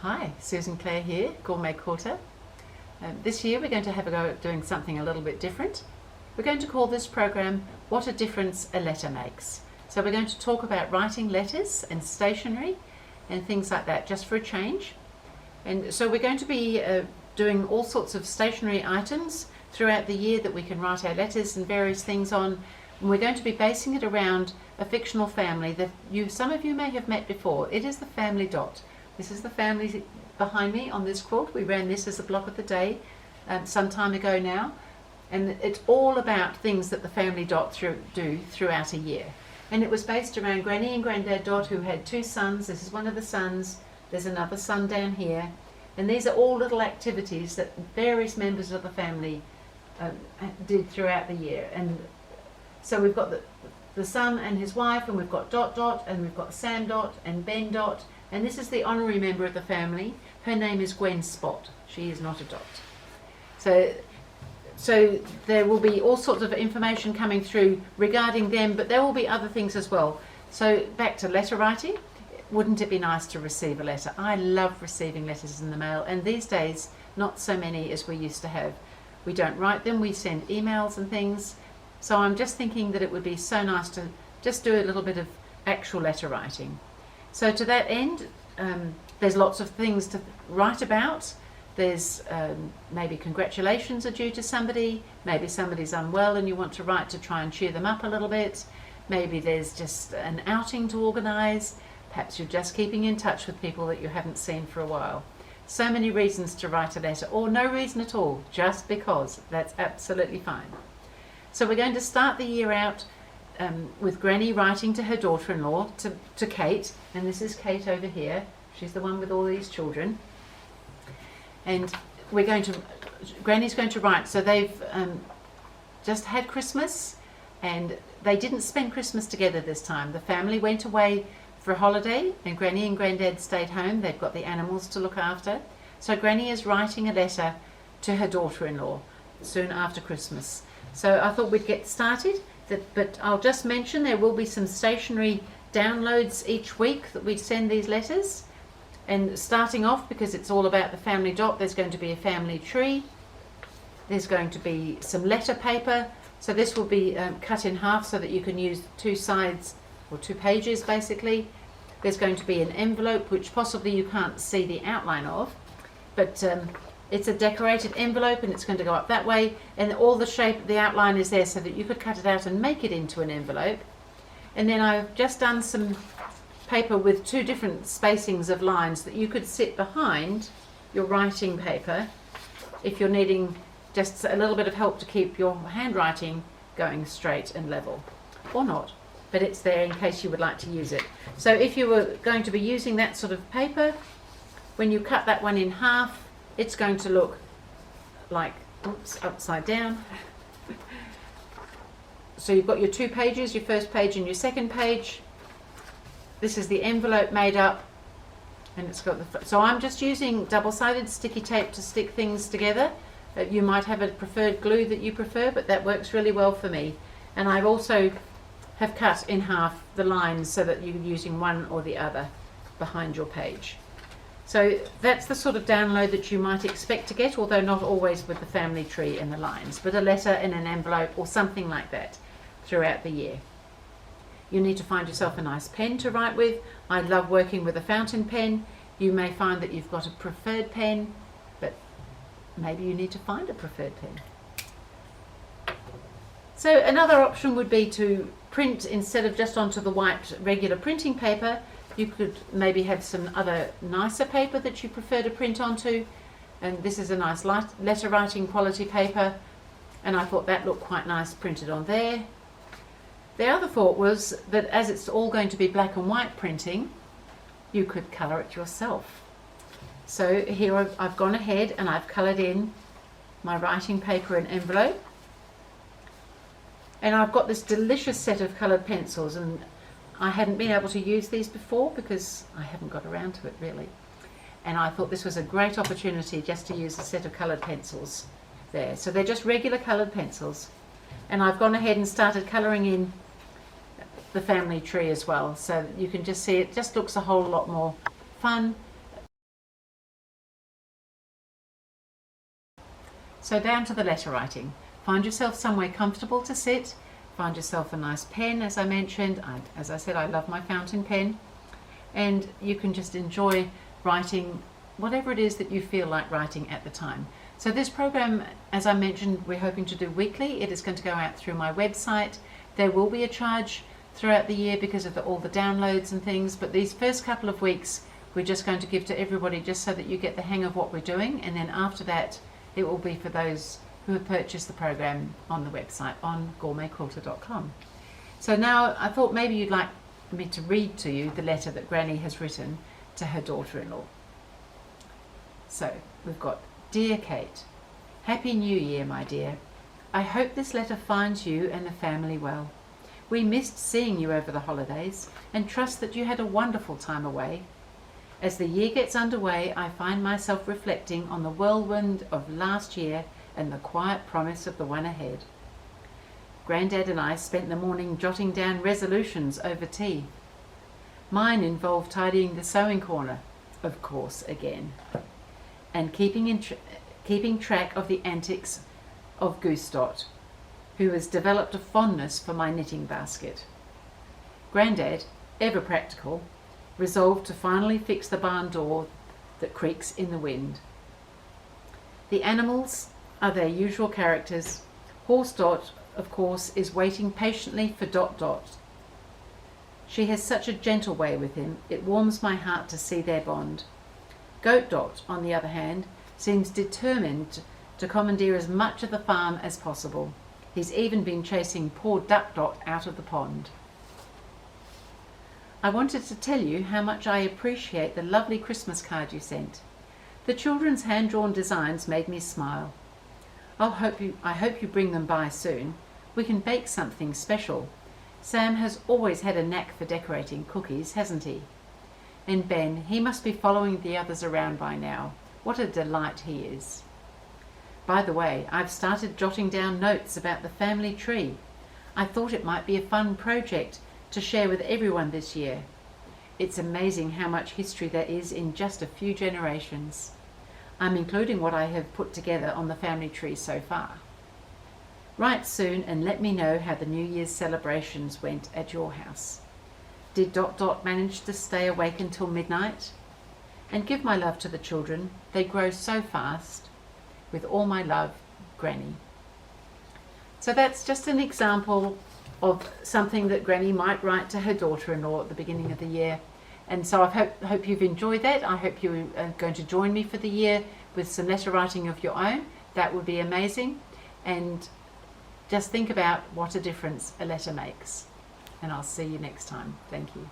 Hi, Susan Clare here, GourmetQuilter. This year we're going to have a go at doing something a little bit different. We're going to call this program What a Difference a Letter Makes. So we're going to talk about writing letters and stationery and things like that, just for a change. And so we're going to be doing all sorts of stationery items throughout the year that we can write our letters and various things on. And we're going to be basing it around a fictional family that some of you may have met before. It is the family Dot. This is the family behind me on this quilt. We ran this as a block of the day some time ago now, and it's all about things that the family Dot do throughout a year. And it was based around Granny and Grandad Dot, who had two sons. This is one of the sons. There's another son down here, and these are all little activities that various members of the family did throughout the year. And so we've got the son and his wife, and we've got Dot Dot, and we've got Sam Dot and Ben Dot. And this is the honorary member of the family. Her name is Gwen Spot. She is not a Dot. So there will be all sorts of information coming through regarding them, but there will be other things as well. So back to letter writing. Wouldn't it be nice to receive a letter? I love receiving letters in the mail, and these days not so many as we used to have. We don't write them, we send emails and things. So I'm just thinking that it would be so nice to just do a little bit of actual letter writing. So to that end, there's lots of things to write about. There's maybe congratulations are due to somebody, maybe somebody's unwell and you want to write to try and cheer them up a little bit. Maybe there's just an outing to organise. Perhaps you're just keeping in touch with people that you haven't seen for a while. So many reasons to write a letter, or no reason at all, just because. That's absolutely fine. So we're going to start the year out with Granny writing to her daughter-in-law, to Kate, and this is Kate over here. She's the one with all these children. And Granny's going to write. So they've just had Christmas, and they didn't spend Christmas together this time. The family went away for a holiday, and Granny and Grandad stayed home. They've got the animals to look after. So Granny is writing a letter to her daughter-in-law soon after Christmas. So I thought we'd get started. But I'll just mention there will be some stationery downloads each week that we send these letters. And starting off, because it's all about the family Dot, there's going to be a family tree. There's going to be some letter paper. So this will be cut in half so that you can use two sides, or two pages basically. There's going to be an envelope, which possibly you can't see the outline of, but it's a decorated envelope, and it's going to go up that way, and all the shape, the outline is there so that you could cut it out and make it into an envelope. And then I've just done some paper with two different spacings of lines that you could sit behind your writing paper if you're needing just a little bit of help to keep your handwriting going straight and level, or not, but it's there in case you would like to use it. So if you were going to be using that sort of paper, when you cut that one in half, it's going to look like, oops, upside down. So you've got your two pages, your first page and your second page. This is the envelope made up, and it's got so I'm just using double-sided sticky tape to stick things together. You might have a preferred glue that you prefer, but that works really well for me. And I also have cut in half the lines so that you're using one or the other behind your page. So that's the sort of download that you might expect to get, although not always with the family tree and the lines, but a letter in an envelope or something like that throughout the year. You need to find yourself a nice pen to write with. I love working with a fountain pen. You may find that you've got a preferred pen, but maybe you need to find a preferred pen. So another option would be to print instead of just onto the white regular printing paper. You could maybe have some other nicer paper that you prefer to print onto, and this is a nice letter writing quality paper, and I thought that looked quite nice printed on there. The other thought was that as it's all going to be black and white printing, you could colour it yourself. So here I've gone ahead and I've coloured in my writing paper and envelope, and I've got this delicious set of coloured pencils, and I hadn't been able to use these before because I haven't got around to it really. And I thought this was a great opportunity just to use a set of coloured pencils there. So they're just regular coloured pencils. And I've gone ahead and started colouring in the family tree as well. So you can just see it just looks a whole lot more fun So down to the letter writing. Find yourself somewhere comfortable to sit. Find yourself a nice pen, as I mentioned. As I said, I love my fountain pen. And you can just enjoy writing whatever it is that you feel like writing at the time. So this program, as I mentioned, we're hoping to do weekly. It is going to go out through my website. There will be a charge throughout the year because of all the downloads and things, but these first couple of weeks we're just going to give to everybody just so that you get the hang of what we're doing, and then after that it will be for those who have purchased the program on the website on GourmetQuilter.com. So now I thought maybe you'd like me to read to you the letter that Granny has written to her daughter-in-law. So we've got, Dear Kate, Happy New Year, my dear. I hope this letter finds you and the family well. We missed seeing you over the holidays and trust that you had a wonderful time away. As the year gets underway, I find myself reflecting on the whirlwind of last year and the quiet promise of the one ahead. Grandad and I spent the morning jotting down resolutions over tea. Mine involved tidying the sewing corner, of course, again, and keeping track of the antics of Goose Dot, who has developed a fondness for my knitting basket. Grandad, ever practical, resolved to finally fix the barn door that creaks in the wind. The animals are their usual characters. Horse Dot, of course, is waiting patiently for Dot Dot. She has such a gentle way with him, it warms my heart to see their bond. Goat Dot, on the other hand, seems determined to commandeer as much of the farm as possible. He's even been chasing poor Duck Dot out of the pond. I wanted to tell you how much I appreciate the lovely Christmas card you sent. The children's hand-drawn designs made me smile. I hope you bring them by soon. We can bake something special. Sam has always had a knack for decorating cookies, hasn't he? And Ben, he must be following the others around by now. What a delight he is. By the way, I've started jotting down notes about the family tree. I thought it might be a fun project to share with everyone this year. It's amazing how much history there is in just a few generations. I'm including what I have put together on the family tree so far. Write soon and let me know how the New Year's celebrations went at your house. Did Dot Dot manage to stay awake until midnight? And give my love to the children. They grow so fast. With all my love, Granny. So that's just an example of something that Granny might write to her daughter-in-law at the beginning of the year. And so I hope you've enjoyed that. I hope you are going to join me for the year with some letter writing of your own. That would be amazing. And just think about what a difference a letter makes. And I'll see you next time. Thank you.